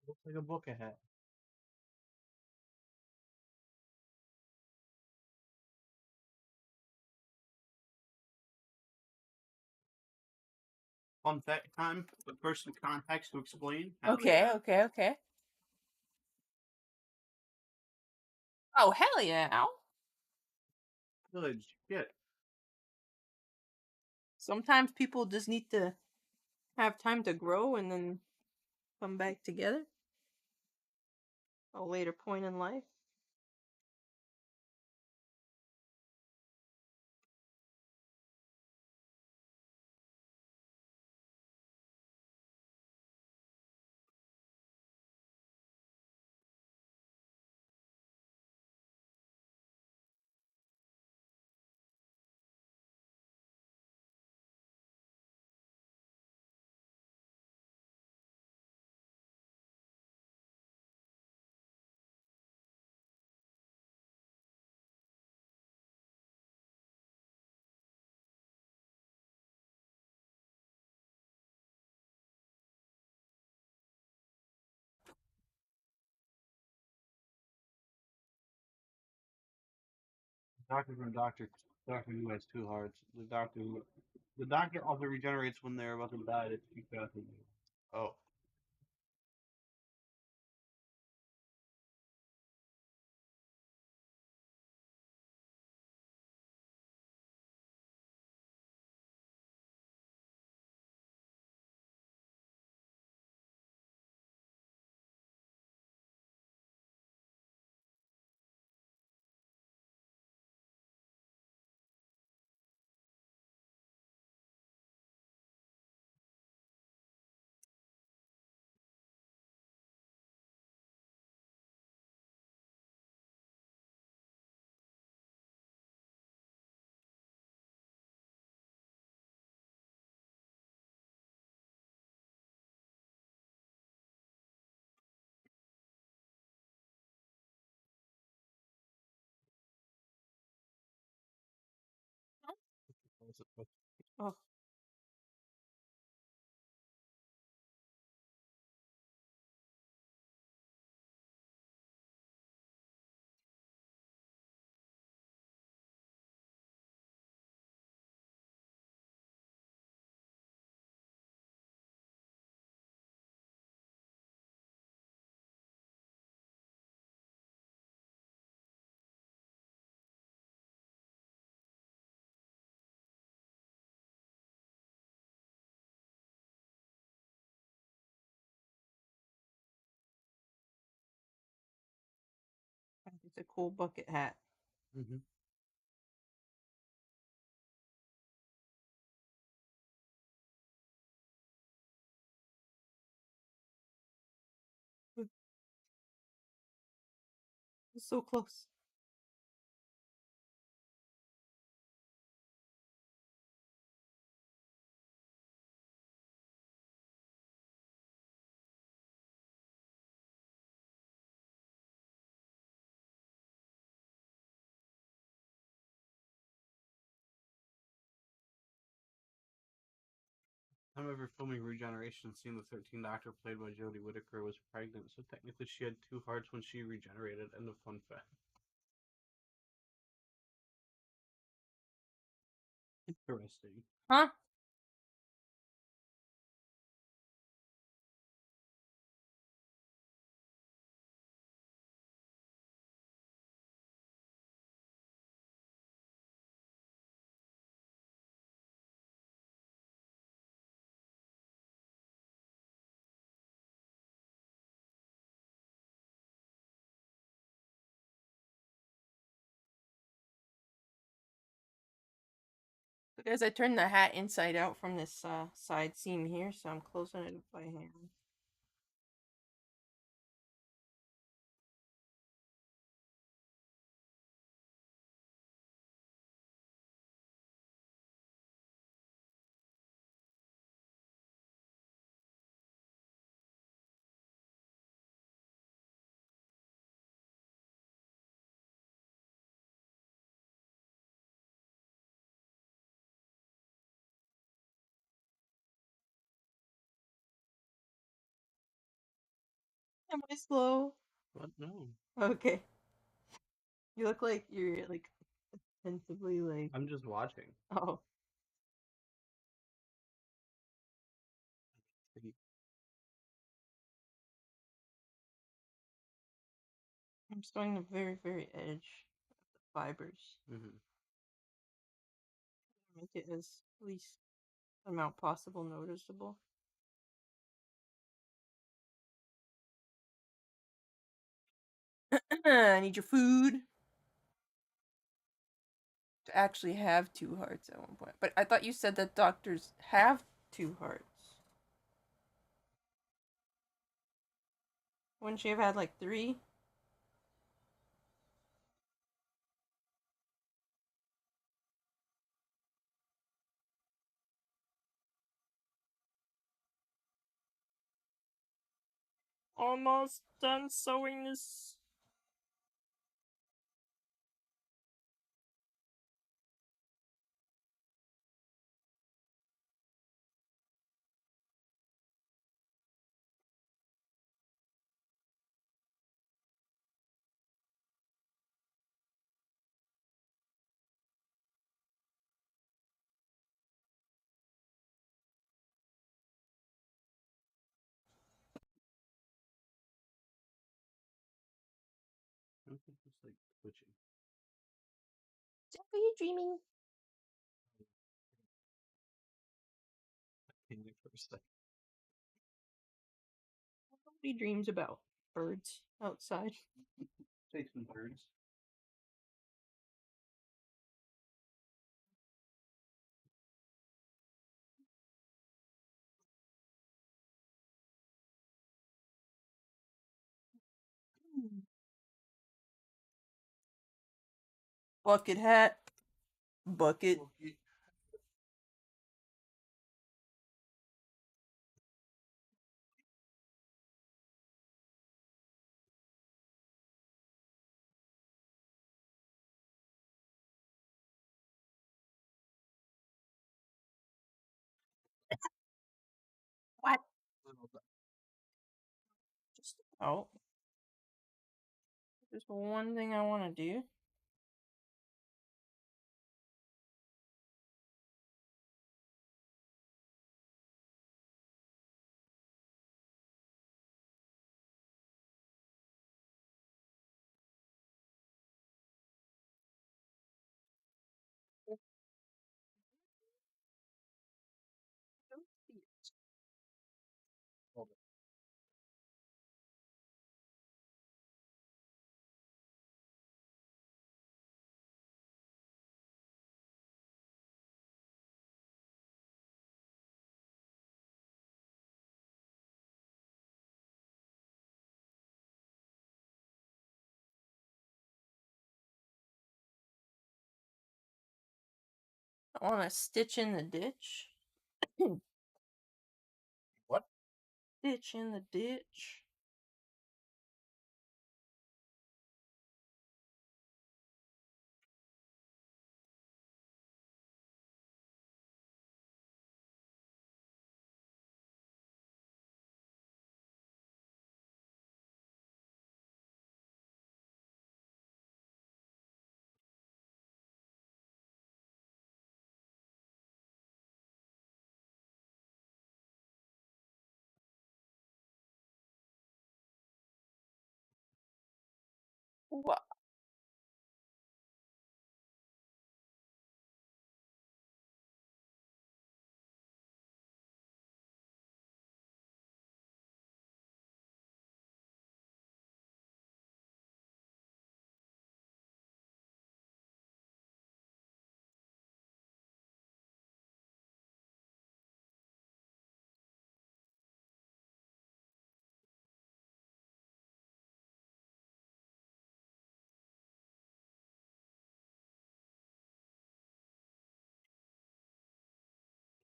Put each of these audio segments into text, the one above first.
Looks like a bucket hat. Fun fact time. The person contacts to explain. Hell Okay, yeah. okay, okay. Oh, hell yeah, Al. Good shit. Sometimes people just need to have time to grow and then come back together. A later point in life. Doctor from Doctor Who has two hearts. The doctor also regenerates when they're about to die. It's too fast. Oh, Oh, it's a cool bucket hat. mm-hmm. It's so close. Time of her filming regeneration scene, the 13th Doctor, played by Jodie Whittaker, was pregnant, so technically she had two hearts when she regenerated. End of fun fact. Interesting. Huh? Because I turned the hat inside out from this side seam here, so I'm closing it up by hand. Am I slow? What? No. Okay. You look like you're like intensively like. I'm just watching. Oh, I'm just going the very, very edge of the fibers. Mm-hmm. Make it as least amount possible noticeable. I need your food to actually have two hearts at one point. But I thought you said that doctors have two hearts. Wouldn't she have had like three? Almost done sewing this. I think it's like twitching. Are you dreaming? Panic for a second. Nobody dreams about birds outside. Chasing birds. Bucket hat. Bucket. What? Just out. Just one thing I want to do. Hold it. I want to stitch in the ditch. What? Stitch in the ditch. What?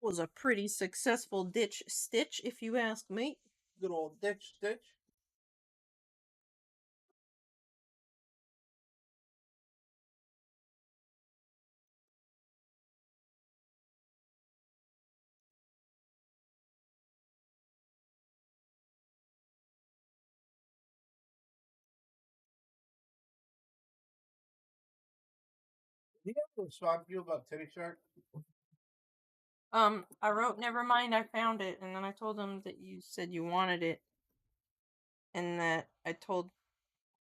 Was a pretty successful ditch stitch, if you ask me. Good old ditch stitch. You have a response to you about Titty Shark? I wrote, never mind, I found it, and then I told him that you said you wanted it, and that I told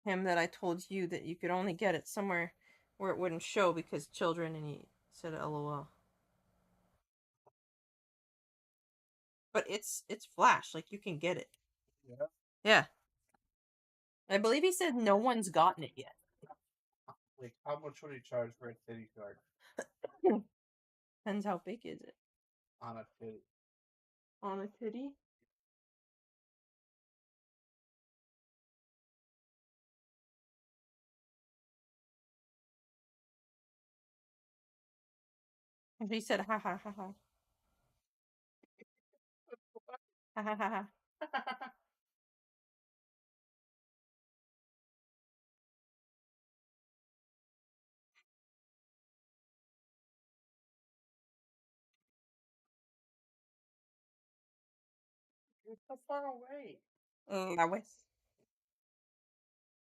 him that I told you that you could only get it somewhere where it wouldn't show because children, and he said LOL. But it's Flash, like you can get it. Yeah. Yeah. I believe he said no one's gotten it yet. Like, how much would he charge for a Titty Shark Depends how big is it. on a titty? On a titty? And he said ha ha ha ha. Ha ha ha ha. You're so far away. La West.